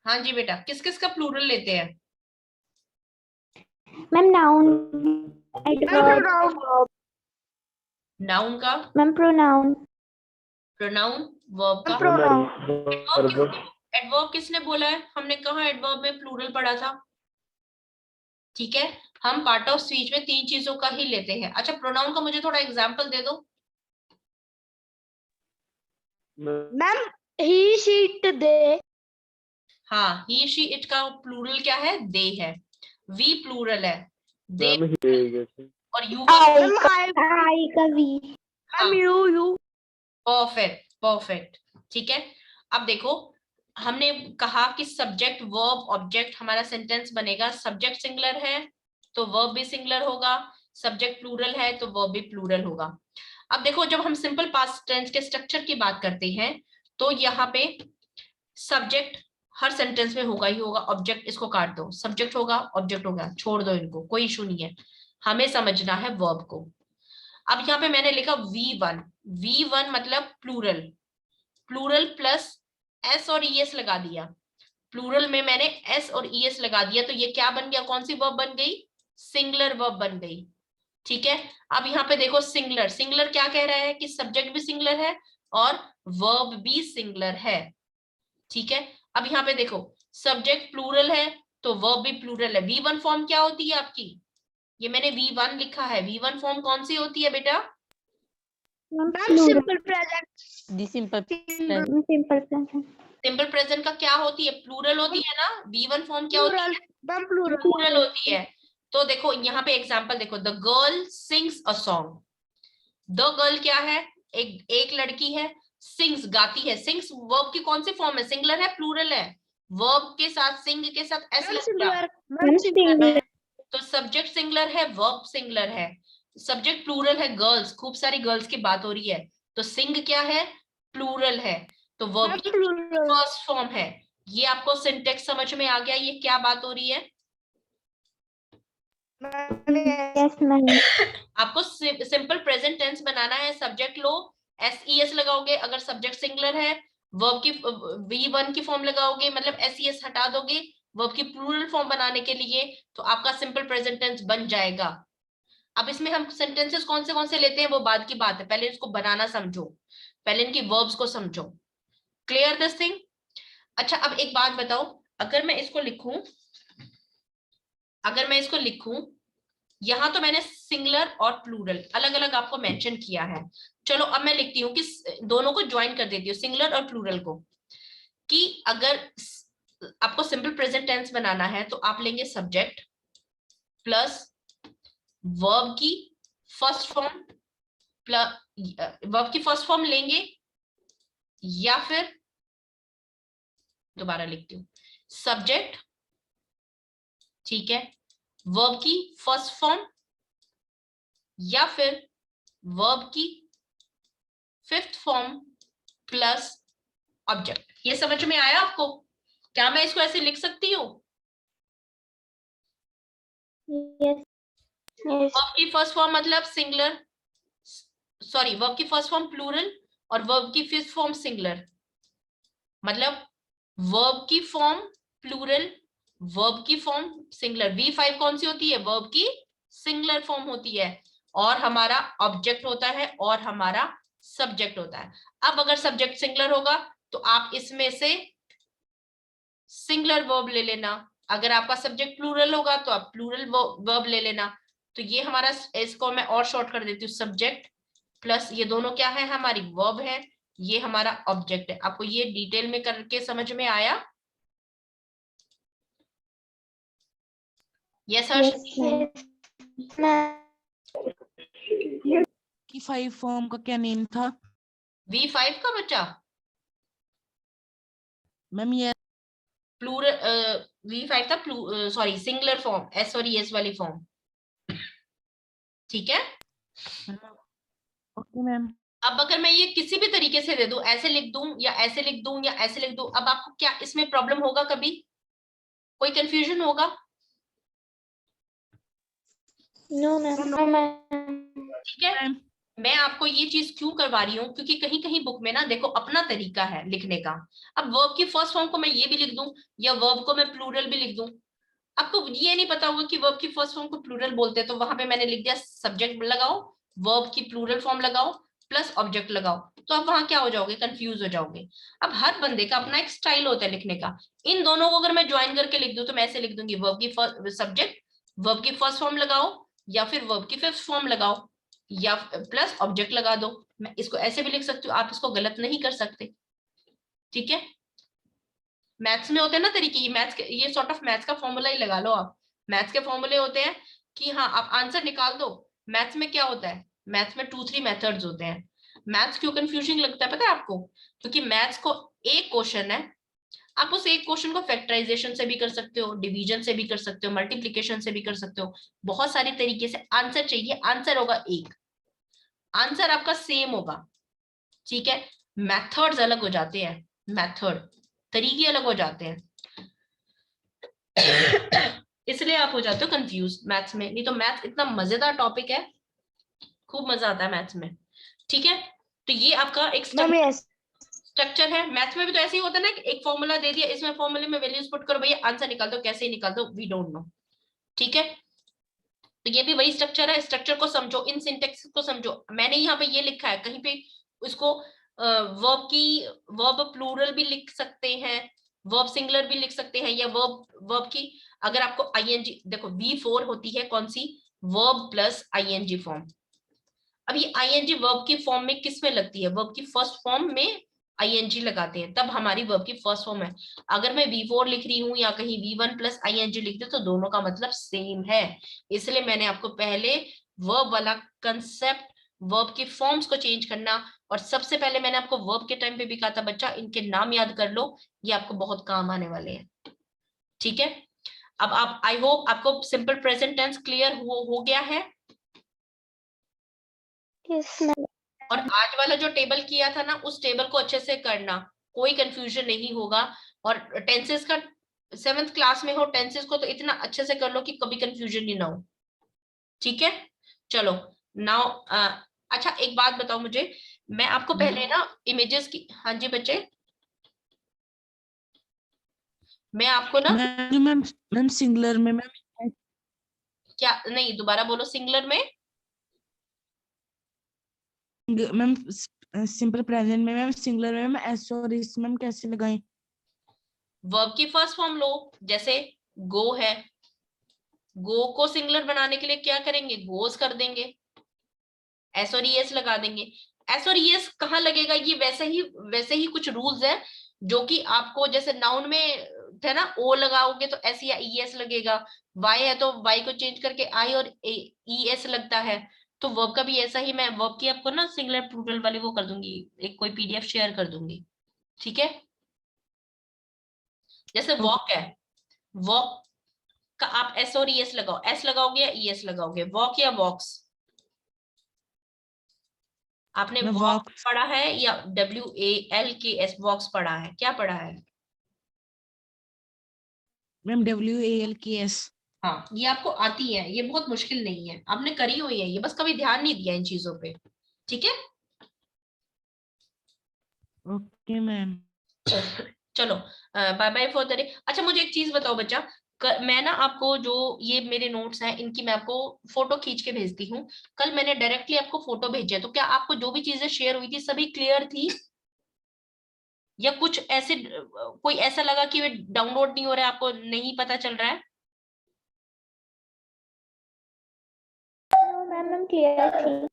हाँ जी बेटा, किस किस का प्लूरल लेते हैं? मैम नाउन, नाउन का, मैम प्रोनाउन, प्रोनाउन, वर्ब का। प्रोनाउन। एडवर्ब किसने बोला है? हमने कहा एडवर्ब में प्लूरल पढ़ा था। ठीक है, हम पार्ट ऑफ स्पीच में तीन चीजों का ही लेते हैं। अच्छा, प्रोनाउन का मुझे थोड़ा एग्जांपल दे दो। Ma'am he she it they. हाँ, ही शी इट का प्लूरल क्या है? दे है। वी प्लूरल है, दे। मैम और यू का, आई का वी, हाँ, यू। Perfect perfect. ठीक है, अब देखो, हमने कहा कि सब्जेक्ट वर्ब ऑब्जेक्ट हमारा सेंटेंस बनेगा। सब्जेक्ट सिंगुलर है तो वर्ब भी सिंगुलर होगा, सब्जेक्ट प्लूरल है तो वर्ब भी प्लूरल होगा। अब देखो, जब हम सिंपल पास्ट टेंस के स्ट्रक्चर की बात करते हैं तो यहाँ पे सब्जेक्ट हर सेंटेंस में होगा ही होगा। ऑब्जेक्ट इसको काट दो, सब्जेक्ट होगा ऑब्जेक्ट होगा, छोड़ दो इनको, कोई इशू नहीं है। हमें समझना है वर्ब को। अब यहाँ पे मैंने लिखा V1, V1 मतलब प्लूरल, प्लूरल प्लस एस और ईएस लगा दिया। प्लूरल में मैंने एस और ईएस लगा दिया तो ये क्या बन गया? कौन सी वर्ब बन गई? सिंगुलर वर्ब बन गई। ठीक है, अब यहाँ पे देखो, सिंगुलर, सिंगुलर क्या कह रहा है कि सब्जेक्ट भी सिंगुलर है और वर्ब भी सिंगुलर है। ठीक है, अब यहाँ पे देखो, सब्जेक्ट प्लूरल है तो वर्ब भी प्लूरल है। V1 फॉर्म क्या होती है आपकी? ये मैंने V1 लिखा है। V1 फॉर्म कौन सी होती है बेटा? Ma'am simple present. Simple simple present, simple present का क्या होती है? प्लूरल होती है ना। V1 फॉर्म क्या होती है? Ma'am plural. प्लूरल होती है। तो देखो यहाँ पे एग्जांपल देखो, the girl sings a song. The girl क्या है? एक लड़की है, सिंग्स गाती है। सिंग्स वर्ब की कौन सी फॉर्म है? सिंगुलर है प्लूरल है? वर्ब के साथ, सिंग के साथ एस लग गया मैम सिंगुलर, तो सब्जेक्ट सिंगुलर है, वर्ब सिंगुलर है। सब्जेक्ट प्लूरल है, गर्ल्स, खूब सारी गर्ल्स की बात हो रही है तो सिंग क्या है? प्लूरल है, तो वर्ब की फर्स्ट फॉर्म है। ये आपको सिंटेक्स समझ में आ गया? ये क्या बात हो रही है? यस मैम, आपको सिंपल प्रेजेंट टेंस बनाना है। सब्जेक्ट लो, एस ई एस लगाओगे अगर सब्जेक्ट सिंगुलर है। वर्ब की V1 की फॉर्म लगाओगे, मतलब एस ई एस हटा दोगे वर्ब की प्लूरल फॉर्म बनाने के लिए, तो आपका सिंपल प्रेजेंट टेंस बन जाएगा। अब इसमें हम सेंटेंसेस कौन से लेते हैं वो बाद की बात है, पहले इसको बनाना समझो, पहले इनकी वर्ब्स को समझो। Clear this thing? अच्छा, अब एक बात बताओ, अगर मैं इसको लिखूं, अगर मैं इसको लिखूं, यहां तो मैंने सिंगुलर और प्लूरल अलग अलग आपको मेंशन किया है। चलो अब मैं लिखती हूँ कि दोनों को ज्वाइन कर देती हूँ, सिंगुलर और प्लूरल को। कि अगर आपको सिंपल प्रेजेंट टेंस बनाना है तो आप लेंगे सब्जेक्ट प्लस वर्ब की फर्स्ट फॉर्म, प्लस वर्ब की फर्स्ट फॉर्म लेंगे, या फिर दोबारा लिखती हूँ, सब्जेक्ट, ठीक है, वर्ब की फर्स्ट फॉर्म, या फिर वर्ब की फिफ्थ फॉर्म प्लस ऑब्जेक्ट। ये समझ में आया आपको? क्या मैं इसको ऐसे लिख सकती हूँ? यस यस, वर्ब की फर्स्ट फॉर्म मतलब सिंगुलर, सॉरी, वर्ब की फर्स्ट फॉर्म प्लूरल और वर्ब की फिफ्थ फॉर्म सिंगुलर, मतलब वर्ब की फॉर्म प्लूरल, वर्ब की फॉर्म सिंगुलर। V5 कौन सी होती है? वर्ब की सिंगुलर फॉर्म होती है, और हमारा ऑब्जेक्ट होता है और हमारा सब्जेक्ट होता है। अब अगर सब्जेक्ट सिंगुलर होगा तो आप इसमें से सिंगुलर वर्ब ले लेना, अगर आपका सब्जेक्ट प्लूरल होगा तो आप प्लूरल वर्ब ले लेना। तो ये हमारा, इसको मैं और शॉर्ट कर देती हूँ, सब्जेक्ट प्लस ये दोनों क्या है? हमारी वर्ब है, ये हमारा ऑब्जेक्ट है। आपको ये डिटेल में करके समझ में आया? यस की 5 फॉर्म का क्या नेम था V5 का बच्चा? मैम? ये प्लूरल, V5 था, सॉरी, सिंगुलर फॉर्म, एस और एस वाली फॉर्म। ठीक है, ओके मैम। अब अगर मैं ये किसी भी तरीके से दे दूं, ऐसे लिख दूं या ऐसे लिख दूं या ऐसे लिख दूं, अब आपको क्या इसमें प्रॉब्लम होगा? कभी कोई कंफ्यूजन होगा? नो मैम, ठीक है, मैम मैं आपको ये चीज क्यों करवा रही हूँ, क्योंकि कहीं कहीं बुक में ना देखो अपना तरीका है लिखने का। अब वर्ब की फर्स्ट फॉर्म को मैं ये भी लिख दूं या वर्ब को मैं प्लूरल भी लिख दूं, आपको ये नहीं पता होगा कि वर्ब की फर्स्ट फॉर्म को प्लूरल बोलते हैं, तो वहां पे मैंने लिख दिया सब्जेक्ट लगाओ, वर्ब की प्लूरल फॉर्म लगाओ प्लस ऑब्जेक्ट लगाओ, तो आप वहां क्या हो जाओगे, कंफ्यूज हो जाओगे। अब हर बंदे का अपना एक स्टाइल होता है लिखने का। इन दोनों को अगर मैं ज्वाइन करके लिख दूं तो मैं ऐसे लिख दूंगी, वर्ब की सब्जेक्ट, वर्ब की फर्स्ट फॉर्म लगाओ या फिर वर्ब की फिफ्थ फॉर्म लगाओ या प्लस ऑब्जेक्ट लगा दो। मैं इसको ऐसे भी लिख सकती हूँ, आप इसको गलत नहीं कर सकते। ठीक है, मैथ्स में होते हैं ना तरीके, ये मैथ्स के, ये सॉर्ट ऑफ मैथ्स का फॉर्मूला ही लगा लो आप। मैथ्स के फॉर्मूले होते हैं कि हाँ आप आंसर निकाल दो। मैथ्स में क्या होता है, मैथ्स में 2-3 मेथड्स होते हैं। मैथ्स क्यों कंफ्यूजिंग लगता है पता है आपको, क्योंकि मैथ्स को एक क्वेश्चन है, आप उस एक क्वेश्चन को फैक्टराइजेशन से भी कर सकते हो, डिवीजन से भी कर सकते हो, मल्टीप्लीकेशन से भी कर सकते हो, बहुत सारे तरीके से आंसर चाहिए, आंसर होगा एक, आंसर आपका सेम होगा। ठीक है, मेथड्स अलग हो जाते हैं, मेथड तरीके अलग हो जाते हैं इसलिए आप हो जाते हो कंफ्यूज मैथ्स में। नहीं तो मैथ्स इतना मजेदार टॉपिक है, खूब मजा आता है मैथ्स में। ठीक है, तो ये आपका एक मैम यस स्ट्रक्चर है। मैथ्स में भी तो ऐसे ही होता है ना कि एक फॉर्मूला दे दिया, इसमें फॉर्मूले में वैल्यूज पुट करो भैया, आंसर निकाल दो, कैसे ही निकाल दो वी डोंट नो। ठीक है, तो ये भी वही स्ट्रक्चर है, स्ट्रक्चर को समझो, इन सिंटेक्स को समझो। मैंने यहाँ पे ये लिखा है, कहीं पे उसको वर्ब की, वर्ब प्लूरल भी लिख सकते हैं, वर्ब सिंगुलर भी लिख सकते हैं, या वर्ब वर्ब की अगर आपको आईएनजी, देखो V4 होती है कौन सी, वर्ब प्लस आईएनजी फॉर्म। अब ये आईएनजी वर्ब की फॉर्म में किस में लगती है, वर्ब की फर्स्ट फॉर्म में आईएनजी लगाते हैं, तब हमारी वर्ब की फर्स्ट फॉर्म है। अगर मैं V4 लिख रही हूँ या कहीं V1 प्लस आईएनजी लिख दे तो दोनों का मतलब सेम है। इसलिए मैंने आपको पहले वर्ब वाला कंसेप्ट, वर्ब की फॉर्म्स को चेंज करना, और सबसे पहले मैंने आपको वर्ब के टाइम पे भी कहा था बच्चा इनके नाम याद कर लो, ये आपको बहुत काम आने वाले हैं। ठीक है, अब आप, आई होप आपको सिंपल प्रेजेंट टेंस क्लियर हो गया है। Yes ma'am. और आज वाला जो टेबल किया था ना, उस टेबल को अच्छे से करना, कोई कंफ्यूजन नहीं होगा। और टेंसेस का 7th क्लास में हो, टेंसेस को तो इतना अच्छे से कर लो कि कभी कंफ्यूजन ही ना हो। ठीक है, चलो नाउ अच्छा एक बात बताओ मुझे, मैं आपको पहले ना इमेजेस की, हाँ जी बच्चे, मैं आपको ना, मैम मैम सिंगुलर में मैम, क्या नहीं, दोबारा बोलो, सिंगुलर में मैम सिंपल प्रेजेंट में मैम, सिंगुलर में मैम एस और इस मैम कैसे लगाएं? वर्ब की फर्स्ट फॉर्म लो, जैसे गो है, गो को सिंगुलर बनाने के लिए क्या करेंगे, गोस कर देंगे, एस और ईएस लगा देंगे। एस और ईएस कहाँ लगेगा, ये वैसे ही कुछ रूल्स है जो कि आपको, जैसे नाउन में थे ना, ओ लगाओगे तो एस या ईएस लगेगा, वाई है तो वाई को चेंज करके आई और ईएस लगता है। तो वर्ब का भी ऐसा ही, मैं वर्ब की आपको ना सिंगुलर प्लूरल वाली वो कर दूंगी, एक कोई पीडीएफ शेयर कर दूंगी। ठीक है, जैसे वॉक है, वॉक का आप एस और ईएस लगाओ, एस लगाओगे या ईएस लगाओगे, वॉक या वॉक्स, आपने मैं वॉक वॉक पढ़ा है या WALKS वॉक्स पढ़ा है, क्या पढ़ा है? Ma'am WALKS। हाँ, ये आपको आती है, ये बहुत मुश्किल नहीं है, आपने करी हुई है ये, बस कभी ध्यान नहीं दिया इन चीजों पे। ठीक है, ओके मैम। चलो bye bye for the day. अच्छा मुझे एक चीज बताओ बच्चा, मैं ना आपको जो ये मेरे नोट्स हैं इनकी मैं आपको फोटो खींच के भेजती हूँ। कल मैंने डायरेक्टली आपको फोटो भेजे, तो क्या आपको जो भी चीजें शेयर हुई थी सभी क्लियर थी, या कुछ ऐसे कोई ऐसा लगा कि वे डाउनलोड नहीं हो रहा है, आपको नहीं पता चल रहा है? मैम मैम क्लियर थी।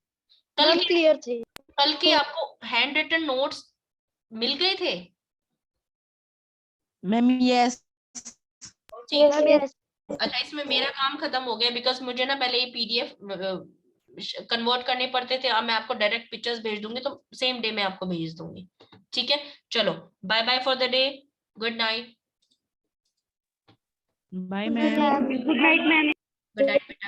कल मैम के क्लियर थी। कल के आपको हैंड रिटन नोट्स मिल गए थे? Ma'am yes. ठीक। Yes ma'am yes. यस अच्छा इसमें मेरा काम खत्म हो गया, बिकॉज मुझे ना पहले ये पीडीएफ कन्वर्ट करने पड़ते थे, अब मैं आपको डायरेक्ट पिक्चर्स भेज दूंगी, तो सेम डे में आपको भेज दूंगी। ठीक है, चलो bye bye for the day, good night. Bye good ma'am. Night. Good night ma'am. Good night.